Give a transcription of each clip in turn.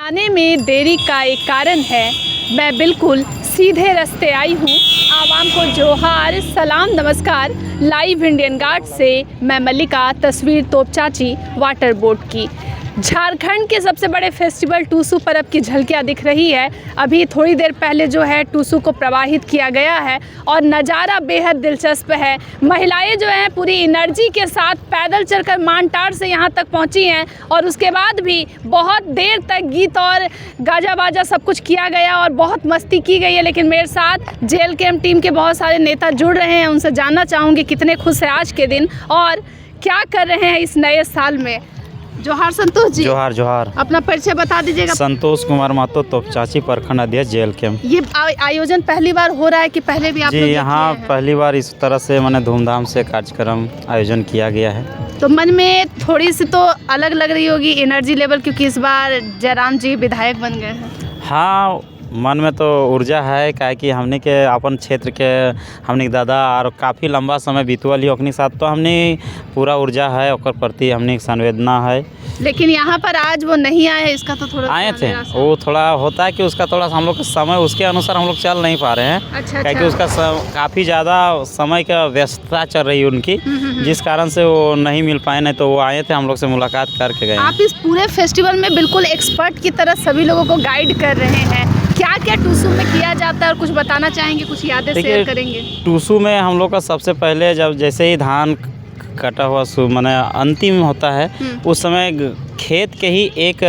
आने में देरी का एक कारण है, मैं बिल्कुल सीधे रास्ते आई हूँ। आवाम को जोहार, सलाम, नमस्कार। लाइव इंडियन गार्ड से मैं मल्लिका, तस्वीर तोपचाची वाटर बोर्ड की। झारखंड के सबसे बड़े फेस्टिवल टूसू पर्व की झलकियाँ दिख रही है। अभी थोड़ी देर पहले जो है टूसू को प्रवाहित किया गया है और नज़ारा बेहद दिलचस्प है। महिलाएं जो हैं पूरी एनर्जी के साथ पैदल चलकर मानटार से यहाँ तक पहुँची हैं और उसके बाद भी बहुत देर तक गीत और गाजा बाजा सब कुछ किया गया और बहुत मस्ती की गई है। लेकिन मेरे साथ JLKM टीम के बहुत सारे नेता जुड़ रहे हैं, उनसे जानना चाहूँगी कितने खुश हैं आज के दिन और क्या कर रहे हैं इस नए साल में। जोहार संतोष जी। जोहार जोहार। अपना परिचय बता दीजिएगा। संतोष कुमार महतो, तोपचाची प्रखंड अध्यक्ष JLKM। ये आयोजन पहली बार हो रहा है कि पहले भी आप जी लोग यहाँ किए हैं? पहली बार इस तरह से मैंने धूमधाम से कार्यक्रम आयोजन किया गया है। तो मन में थोड़ी सी तो अलग लग रही होगी एनर्जी लेवल, क्योंकि इस बार जयराम जी विधायक बन गए हैं। हाँ, मन में तो ऊर्जा है, क्या कि हमने के अपन क्षेत्र के हमने दादा और काफ़ी लंबा समय बीतवल ही ओकनी साथ, तो हमने पूरा ऊर्जा है ओकर प्रति हमने संवेदना है। लेकिन यहाँ पर आज वो नहीं आए, इसका तो थोड़ा आए थे, वो थोड़ा होता है कि उसका थोड़ा हम लोग का समय उसके अनुसार हम लोग चल नहीं पा रहे हैं। अच्छा, क्या कि उसका काफ़ी ज़्यादा समय का व्यस्तता चल रही है उनकी, जिस कारण से वो नहीं मिल पाए। नहीं तो वो आए थे, हम लोग से मुलाकात करके गए। आप इस पूरे फेस्टिवल में बिल्कुल एक्सपर्ट की तरह सभी लोगों को गाइड कर रहे हैं। क्या क्या टूसू में किया जाता है और कुछ बताना चाहेंगे, कुछ यादें शेयर करेंगे? टूसू में हम लोग का सबसे पहले जब जैसे ही धान कटा हुआ माने अंतिम होता है, उस समय खेत के ही एक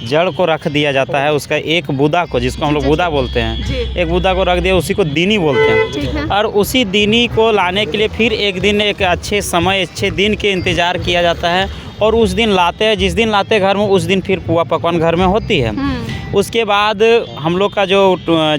जड़ को रख दिया जाता है, उसका एक बूदा को, जिसको हम लोग बूदा बोलते हैं, एक बूदा को रख दिया, उसी को दीनी बोलते हैं। और उसी दीनी को लाने के लिए फिर एक दिन एक अच्छे समय अच्छे दिन के इंतज़ार किया जाता है और उस दिन लाते हैं। जिस दिन लाते घर में उस दिन फिर पुआ पकवान घर में होती है। उसके बाद हम लोग का जो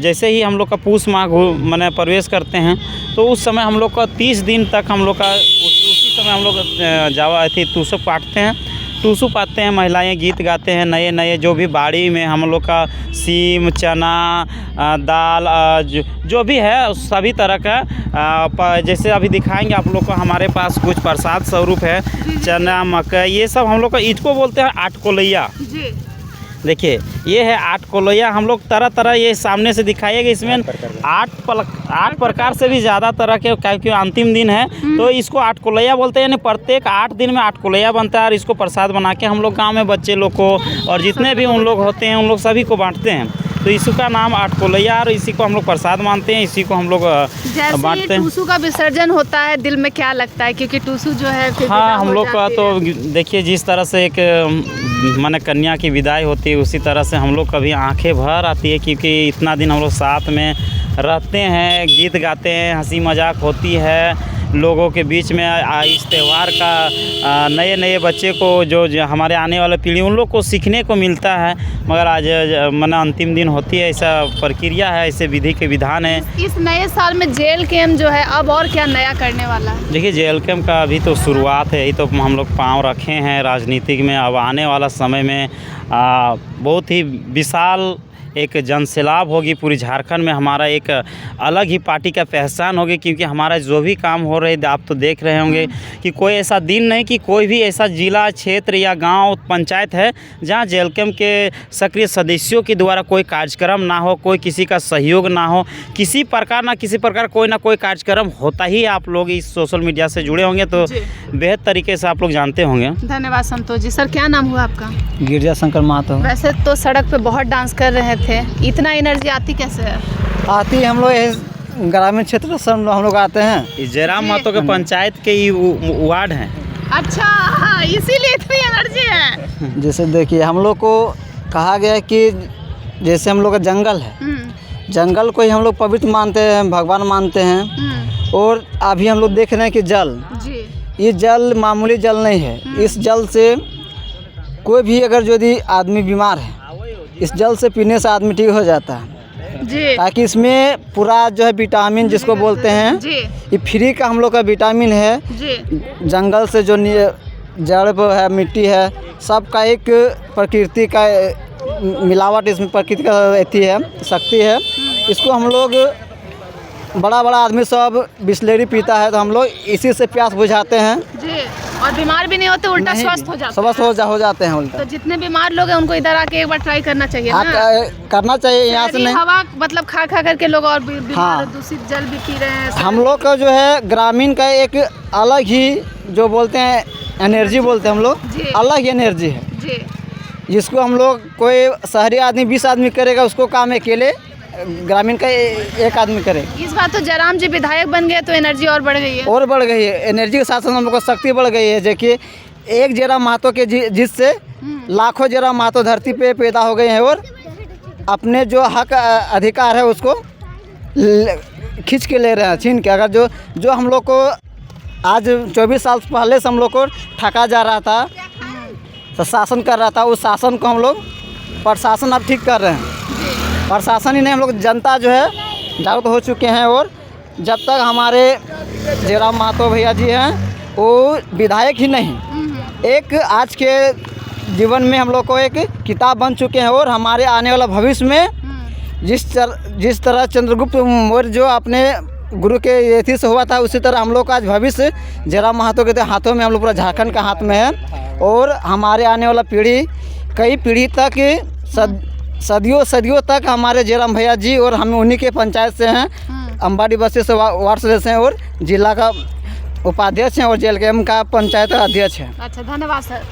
जैसे ही हम लोग का पूस माह मैंने प्रवेश करते हैं, तो उस समय हम लोग का 30 दिन तक हम लोग का उसी समय हम लोग जावा थी टूसू पाटते हैं। टूसू पाते हैं, महिलाएं गीत गाते हैं, नए नए जो भी बाड़ी में हम लोग का सीम, चना, दाल, जो भी है सभी तरह का, जैसे अभी दिखाएंगे आप लोग को। हमारे पास कुछ प्रसाद स्वरूप है, चना, मकई, ये सब हम लोग का इसको बोलते हैं आठ कोलैया। देखिए ये है आठ कोलैया। हम लोग तरह तरह ये सामने से दिखाइएगा, इसमें 8 प्रकार से भी ज़्यादा तरह के, क्योंकि अंतिम दिन है तो इसको आठ कोलैया बोलते हैं। यानी प्रत्येक 8 दिन में 8 कोलैया बनता है और इसको प्रसाद बना के हम लोग गांव में बच्चे लोग को और जितने भी उन लोग होते हैं उन लोग सभी को बांटते हैं। तो इसी का नाम आठ कोलैया और इसी को हम लोग प्रसाद मानते हैं, इसी को हम लोग बांटते हैं। टूसू का विसर्जन होता है, दिल में क्या लगता है? क्योंकि टूसू जो है हाँ, हम लोग का तो देखिए जिस तरह से एक माने कन्या की विदाई होती है, उसी तरह से हम लोग कभी आंखें भर आती है, क्योंकि इतना दिन हम लोग साथ में रहते हैं, गीत गाते हैं, हंसी मजाक होती है लोगों के बीच में। इस त्यौहार का नए नए बच्चे को जो हमारे आने वाले पीढ़ी उन लोग को सीखने को मिलता है। मगर आज माना अंतिम दिन होती है, ऐसा प्रक्रिया है, ऐसे विधि के विधान है। इस नए साल में JLKM जो है अब और क्या नया करने वाला है? देखिए JLKM का अभी तो शुरुआत है, यही तो हम लोग पाँव रखे हैं राजनीतिक में। अब आने वाला समय में बहुत ही विशाल एक जनसैलाब होगी पूरी झारखंड में। हमारा एक अलग ही पार्टी का पहचान होगी, क्योंकि हमारा जो भी काम हो रहे आप तो देख रहे होंगे कि कोई ऐसा दिन नहीं कि कोई भी ऐसा जिला, क्षेत्र या गांव, पंचायत है जहां JLKM के सक्रिय सदस्यों के द्वारा कोई कार्यक्रम ना हो, कोई किसी का सहयोग ना हो, किसी प्रकार कोई ना कोई कार्यक्रम होता ही। आप लोग इस सोशल मीडिया से जुड़े होंगे तो बेहद तरीके से आप लोग जानते होंगे। धन्यवाद संतोष जी। सर क्या नाम हुआ आपका? गिरजा शंकर महतो। वैसे तो सड़क पे बहुत डांस कर रहे थे, इतना एनर्जी आती कैसे है? आती हम लोग ग्रामीण क्षेत्र से हम लोग आते हैं। जयराम महतो के पंचायत के ही वार्ड हैं। अच्छा, हाँ, इसीलिए इतनी एनर्जी है। जैसे देखिए हम लोग को कहा गया कि जैसे हम लोग का जंगल है, जंगल को ही हम लोग पवित्र मानते हैं, भगवान मानते हैं। और अभी हम लोग देख रहे हैं कि जल, ये जल मामूली जल नहीं है। इस जल से कोई भी अगर यदि आदमी बीमार है, इस जल से पीने से आदमी ठीक हो जाता है। ताकि इसमें पूरा जो है विटामिन जिसको बोलते हैं, ये फ्री का हम लोग का विटामिन है। जंगल से जो जड़ है, मिट्टी है, सब का एक प्रकृति का मिलावट, इसमें प्रकृति का अथी है, शक्ति है। इसको हम लोग बड़ा बड़ा आदमी सब बिस्लेरी पीता है, तो हम लोग इसी से प्यास बुझाते हैं जी। और बीमार भी नहीं होते, उल्टा नहीं, स्वस्थ हो जाते स्वस्थ हो जाते हैं उल्टा। तो जितने बीमार लोग हैं उनको इधर आके एक बार ट्राई करना चाहिए हाँ, ना। करना चाहिए यहाँ से शहरी नहीं। हवा मतलब खा करके लोग और बीमार, हाँ। दूषित जल भी पी रहे हैं। हम लोग का जो है ग्रामीण का एक अलग ही जो बोलते हैं एनर्जी बोलते हैं हम लोग, जी। अलग ही एनर्जी है जी जिसको हम लोग कोई शहरी आदमी 20 आदमी करेगा उसको काम अकेले ग्रामीण का एक आदमी करे। इस बार तो जयराम जी विधायक बन गए तो एनर्जी और बढ़ गई है। और बढ़ गई है एनर्जी के साथ साथ हम लोग को शक्ति बढ़ गई है। देखिए एक जयराम महतो के जिससे लाखों जयराम महतो धरती पे पैदा हो गए हैं और अपने जो हक अधिकार है उसको खींच के ले रहे हैं, छीन के। अगर जो हम लोग को आज 24 साल पहले से हम लोग को ठगा जा रहा था, तो शासन कर रहा था, उस शासन को हम लोग प्रशासन अब ठीक कर रहे हैं। प्रशासन ही नहीं, हम लोग जनता जो है जागरूक हो चुके हैं। और जब तक हमारे जयराम महतो भैया जी हैं वो विधायक ही नहीं, एक आज के जीवन में हम लोग को एक किताब बन चुके हैं। और हमारे आने वाला भविष्य में जिस तरह चंद्रगुप्त मौर्य जो अपने गुरु के एथी से हुआ था, उसी तरह हम लोग का आज भविष्य जयराम महतो के हाथों में, हम लोग पूरा झारखंड का हाथ में है। और हमारे आने वाला पीढ़ी कई पीढ़ी तक सदियों तक हमारे जयराम भैया जी और हम उन्हीं के पंचायत से हैं, अंबाडी बस्ती से वार्ड सदस्य हैं और जिला का उपाध्यक्ष हैं और JLKM का पंचायत अध्यक्ष हैं। अच्छा, धन्यवाद सर।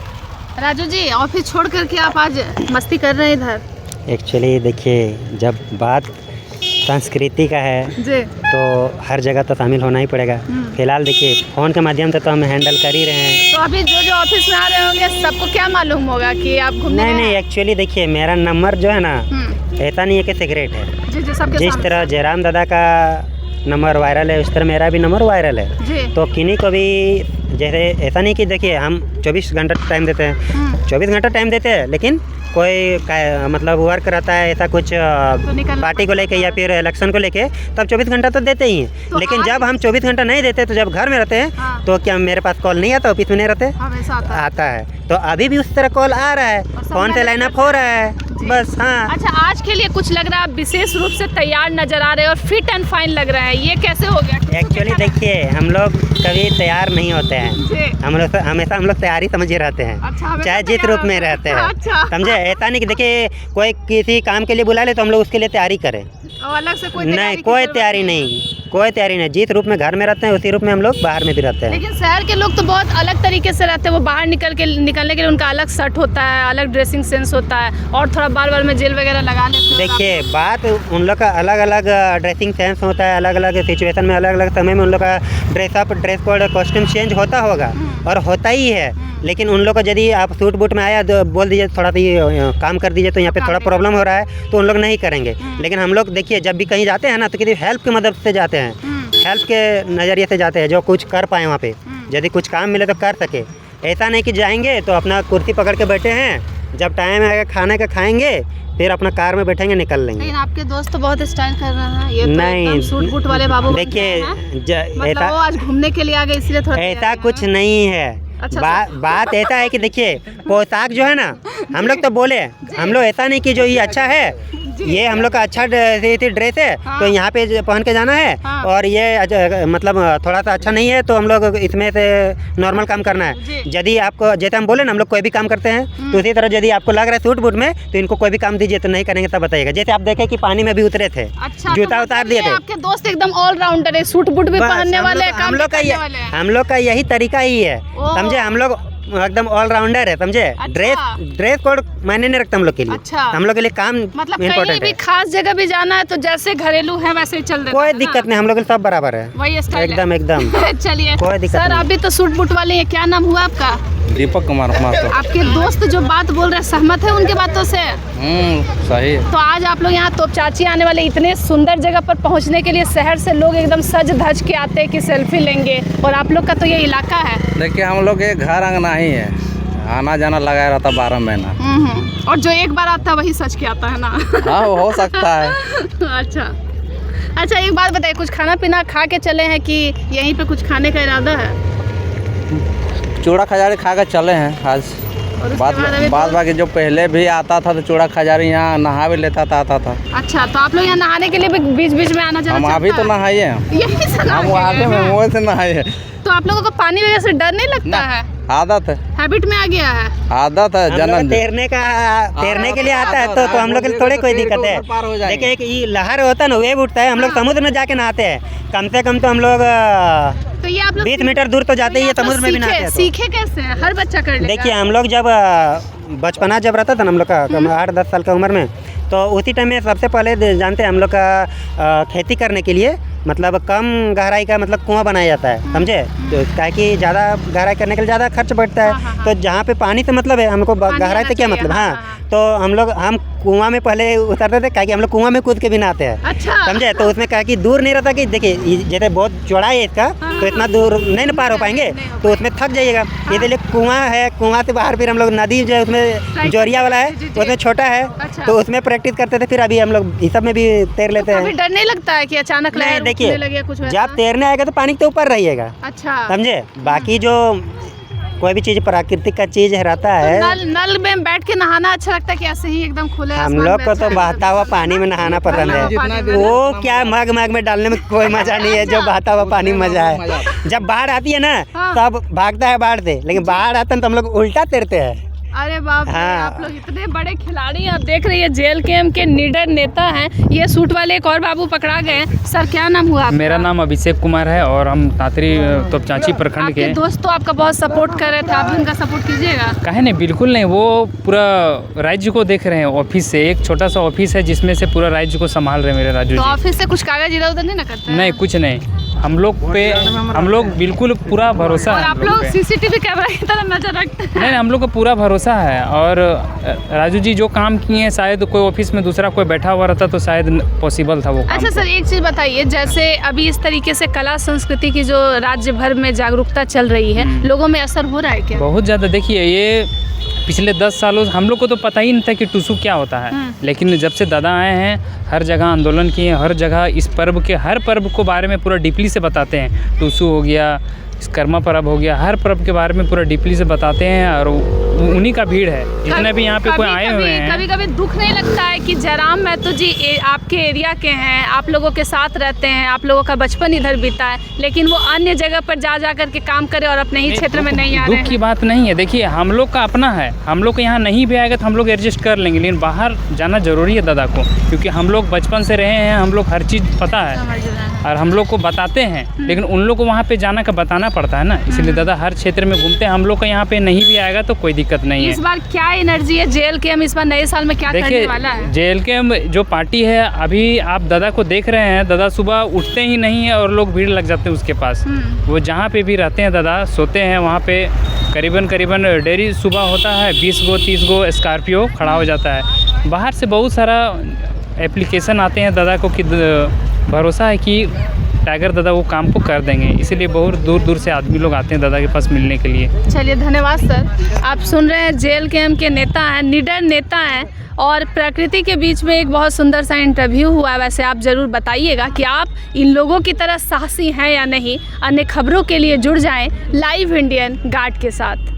राजू जी, ऑफिस छोड़ करके आप आज मस्ती कर रहे हैं इधर? एक्चुअली देखिए, जब बात संस्कृति का है जी तो हर जगह तो शामिल होना ही पड़ेगा। फिलहाल देखिए फ़ोन के माध्यम से तो हम हैंडल कर ही रहे हैं। तो अभी जो ऑफिस में आ रहे होंगे सबको क्या मालूम होगा कि आप घूमने नहीं, एक्चुअली देखिए मेरा नंबर जो है ना, ऐसा नहीं है कि सीक्रेट है। जी, सबके जिस सामने। तरह जयराम दादा का नंबर वायरल है उस तरह मेरा भी नंबर वायरल है। जी। तो किन्हीं को भी जैसे ऐसा नहीं कि देखिए हम 24 घंटा टाइम देते हैं, 24 घंटा टाइम देते हैं, लेकिन कोई मतलब वर्क रहता है ऐसा कुछ पार्टी को लेके या फिर इलेक्शन को लेके, तब 24 घंटा तो देते ही हैं। तो लेकिन जब हम 24 घंटा नहीं देते तो जब घर में रहते हैं तो क्या मेरे पास कॉल नहीं आता, ऑफिस में नहीं रहते? हमेशा आता है। तो अभी भी उस तरह कॉल आ रहा है, फोन पे लाइन अप हो रहा है बस। हाँ, अच्छा, आज के लिए कुछ लग रहा है आप विशेष रूप से तैयार नजर आ रहे हैं और फिट एंड फाइन लग रहा है, ये कैसे हो गया? एक्चुअली देखिए हम लोग कभी तैयार नहीं होते हैं, जी। हमेशा हम लोग तैयारी समझे रहते हैं। अच्छा, हमेशा चाहे जिस तैयार रूप में रहते रहते हैं। हैं, अच्छा। समझे? ऐसा नहीं कि देखिए कोई किसी काम के लिए बुला ले तो हम लोग उसके लिए तैयारी करें, और अलग से कोई नहीं, कोई तैयारी नहीं, कोई तैयारी नहीं। जिस रूप में घर में रहते हैं उसी रूप में हम लोग बाहर में भी रहते हैं। लेकिन शहर के लोग तो बहुत अलग तरीके से रहते हैं, वो बाहर निकलने के लिए उनका अलग शर्ट होता है, अलग ड्रेसिंग सेंस होता है और थोड़ा बार में जेल वगैरह लगा लेते हैं। देखिए बात उन लोग का अलग अलग ड्रेसिंग सेंस होता है, अलग अलग सिचुएशन में, अलग अलग समय में उन लोग का ड्रेस कोड कॉस्ट्यूम चेंज होता होगा और होता ही है। लेकिन उन लोग को यदि आप सूट बूट में आया तो बोल दीजिए थोड़ा सा ये काम कर दीजिए तो यहाँ पे थोड़ा प्रॉब्लम हो रहा है, तो उन लोग नहीं करेंगे। लेकिन हम लोग देखिए जब भी कहीं जाते हैं ना तो किसी हेल्प की मदद से जाते हैं, हेल्प के नज़रिए से जाते हैं, जो कुछ कर पाए वहाँ पे, यदि कुछ काम मिले तो कर सके। ऐसा नहीं कि जाएंगे तो अपना कुर्सी पकड़ के बैठे हैं, जब टाइम आएगा खाने का खाएंगे फिर अपना कार में बैठेंगे निकल लेंगे। लेकिन आपके दोस्त तो बहुत स्टाइल कर रहे हैं, ये तो नहीं, एकदम सूट बूट वाले बाबू बन देखिए गए हैं। मतलब वो आज घूमने के लिए आ गए इसलिए थोड़ा ऐसा कुछ नहीं है। अच्छा, बात ऐसा है कि देखिए पोशाक जो है ना, हम लोग तो बोले, हम लोग ऐसा नहीं कि जो ये अच्छा है, ये हम लोग का अच्छा ड्रेस है तो यहाँ पे पहन के जाना है, और ये मतलब थोड़ा सा अच्छा नहीं है तो हम लोग इसमें से नॉर्मल काम करना है। यदि आपको जैसे हम बोले ना हम लोग कोई भी काम करते हैं, तो उसी तरह यदि आपको लग रहा है सूट बूट में तो इनको कोई भी काम दीजिए तो नहीं करेंगे तब बताइएगा। जैसे आप देखें कि पानी में भी उतरे थे, अच्छा, जूता उतार दिए थे। आपके दोस्त एकदम ऑलराउंडर है, सूट बूट भी पहनने वाले, हम लोग का यही तरीका ही है, समझे? हम लोग एकदम ऑलराउंडर है, समझे? अच्छा। ड्रेस कोड मायने नहीं रखता हम लोग के लिए। अच्छा। हम लोग के लिए काम मतलब कहीं इम्पोर्टेंट भी है। खास जगह भी जाना है तो जैसे घरेलू है वैसे ही चल देना कोई है ना? दिक्कत नहीं, हम लोग के लिए सब बराबर है, वही स्टाइल एकदम एकदम। चलिए कोई दिक्कत सर, नहीं। अभी तो सूट बूट वाले हैं, क्या नाम हुआ आपका? दीपक कुमार महतो। आपके दोस्त जो बात बोल रहे हैं सहमत है उनके बातों से? सही है। तो आज आप लोग यहाँ तोपचाची आने वाले इतने सुंदर जगह पर पहुँचने के लिए शहर से लोग एकदम सज धज के आते हैं कि सेल्फी लेंगे, और आप लोग का तो ये इलाका है। देखिए हम लोग एक घर अंगना ही है, आना जाना लगा रहता 12 महीना। और जो एक बार आता है वही सच के आता है ना? हाँ हो सकता है। अच्छा, एक बात बताइए, कुछ खाना पीना खा के चले हैं कि यहीं पे कुछ खाने का इरादा है? चूड़ा खजारी खा कर चले हैं आज। और उसके बाद अभी बाद बाकी जो पहले भी आता था तो चूड़ा खजारी यहाँ नहा भी लेता था, आता था। अच्छा, तो आप लोग यहाँ नहाने के लिए भी बीच बीच में आना जाना हम अभी तो नहाए हैं, यही से हम आते में मुँह से नहाए हैं। तो आप लोगों को पानी वजह से डर नहीं लगता है? आदत है, हैबिट में आ गया है। आदत है, हम लोग जन्म। तैरने के लिए आता है तो हम लोग के लिए थोड़ी कोई दिक्कत है। देखिए एक ये लहर होता है ना, वेव उठता है, हम लोग समुद्र में जाके नहाते हैं। कम से कम तो हम लोग तो ये आप लोग 20 मीटर दूर तो जाते ही है, समुद्र में भी नहाते हैं। सीखे कैसे हैं? हर बच्चा कर लेगा। देखिए हम लोग जब बचपना जब रहता था ना हम लोग का 8-10 साल का उम्र में, तो उसी टाइम में सबसे पहले जानते हैं हम लोग का खेती करने के लिए मतलब कम गहराई का मतलब कुआं बनाया जाता है, समझे? तो ताकि ज़्यादा गहराई करने के लिए ज़्यादा खर्च बढ़ता है। तो जहाँ पे पानी से मतलब है हमको गहराई से क्या मतलब, हाँ। तो हम कुआं में पहले उतरते थे, क्या कि हम लोग कुआं में कूद के भी नहाते हैं, अच्छा, समझे? तो उसमें क्या कि दूर नहीं रहता कि देखिए जैसे बहुत चौड़ाई है इसका, तो इतना दूर नहीं ना पार हो पाएंगे, तो उसमें थक जाइएगा। इसलिए कुआं है, कुआं से बाहर फिर हम लोग नदी जो है उसमें जोरिया वाला है, उसमें छोटा है, तो उसमें प्रैक्टिस करते थे। फिर अभी हम लोग इस सब में भी तैर लेते हैं। कभी डर नहीं लगता है कि अचानक लहर उठने लगे कुछ वैसा? जब तैरने आएगा तो पानी के ऊपर रहिएगा, अच्छा, समझे? बाकी जो कोई भी चीज़ प्राकृतिक का चीज़ रहता है, नल में बैठ के नहाना अच्छा लगता है कि ऐसे ही एकदम खुले हम लोग को तो बहता हुआ पानी में नहाना पसंद है। वो क्या मग में डालने में कोई मजा नहीं है, जो बहता हुआ पानी में मजा है। जब बाढ़ आती है ना तब भागता है बाढ़ से, लेकिन बाढ़ आता है तो हम लोग उल्टा तैरते हैं। अरे बाप रे, हाँ। आप लोग इतने बड़े खिलाड़ी हैं। आप देख रही है जेल कैंप के निडर नेता हैं, ये सूट वाले एक और बाबू पकड़ा गए। सर क्या नाम हुआ आपका? मेरा नाम अभिषेक कुमार है और हम तातरी तोपचांची प्रखंड के। आपके दोस्त तो आपका बहुत सपोर्ट कर रहे थे, आप भी उनका सपोर्ट कीजिएगा। कहे नहीं, बिल्कुल नहीं, वो पूरा राज्य को देख रहे हैं ऑफिस से। एक छोटा सा ऑफिस है जिसमें से पूरा राज्य को संभाल रहे हैं मेरे राजू तो जी। ऑफिस से कुछ कागज इधर उधर नहीं ना करते? नहीं, कुछ नहीं, हम लोग बिल्कुल पूरा भरोसा और है। आप लोग सीसीटीवी कैमरा की तरह नजर रखते हैं? नहीं, हम लोग को पूरा भरोसा है। और राजू जी जो काम किए हैं, शायद कोई ऑफिस में दूसरा कोई बैठा हुआ रहता तो शायद पॉसिबल था वो काम। अच्छा सर, एक चीज़ बताइए, जैसे अभी इस तरीके से कला संस्कृति की जो राज्य भर में जागरूकता चल रही है, लोगों में असर हो रहा है क्या? बहुत ज़्यादा। देखिए ये पिछले 10 सालों हम लोग को तो पता ही नहीं था कि टुसू क्या होता है, लेकिन जब से दादा आए हैं हर जगह आंदोलन किए, हर जगह इस पर्व के हर पर्व को बारे में पूरा डीपली से बताते हैं। टुसू हो गया, कर्मा पर्व हो गया, हर पर्व के बारे में पूरा डीपली से बताते हैं। और उन्हीं का भीड़ है जितने भी यहाँ पे कोई आए हुए हैं। कभी कभी दुख नहीं लगता है कि जयराम महतो जी आपके एरिया के हैं, आप लोगों के साथ रहते हैं, आप लोगों का बचपन इधर बीता है, लेकिन वो अन्य जगह पर जा करके काम करे और अपने ही क्षेत्र में नहीं आ रहे हैं? दुख की बात नहीं है। देखिए हम लोग का अपना है, हम लोग को यहाँ नहीं भी आएगा तो हम लोग एडजस्ट कर लेंगे, लेकिन बाहर जाना ज़रूरी है दादा को, क्योंकि हम लोग बचपन से रहे हैं, हम लोग हर चीज़ पता है और हम लोग को बताते हैं, लेकिन उन लोग को वहाँ पे जाना का बताना पड़ता है ना। इसलिए दादा हर क्षेत्र में घूमते हैं। हम लोग का यहाँ पे नहीं भी आएगा तो कोई दिक्कत नहीं है। इस बार क्या एनर्जी है जेल के हम इस बार नए साल में क्या करने वाला है? जेल के हम जो पार्टी है, अभी आप दादा को देख रहे हैं, दादा सुबह उठते ही नहीं है और लोग भीड़ लग जाते हैं उसके पास। वो जहाँ पे भी रहते हैं दादा सोते हैं वहाँ पे करीबन डेली सुबह होता है 20 गो 30 गो स्कॉर्पियो खड़ा हो जाता है। बाहर से बहुत सारा एप्लीकेशन आते हैं दादा को कि भरोसा है कि टाइगर दादा वो काम को कर देंगे, इसीलिए बहुत दूर दूर से आदमी लोग आते हैं दादा के पास मिलने के लिए। चलिए धन्यवाद सर। आप सुन रहे हैं जेल कैंप के नेता हैं, निडर नेता हैं और प्रकृति के बीच में एक बहुत सुंदर सा इंटरव्यू हुआ है। वैसे आप ज़रूर बताइएगा कि आप इन लोगों की तरह साहसी हैं या नहीं। अन्य खबरों के लिए जुड़ जाएं लाइव इंडियन गार्ड के साथ।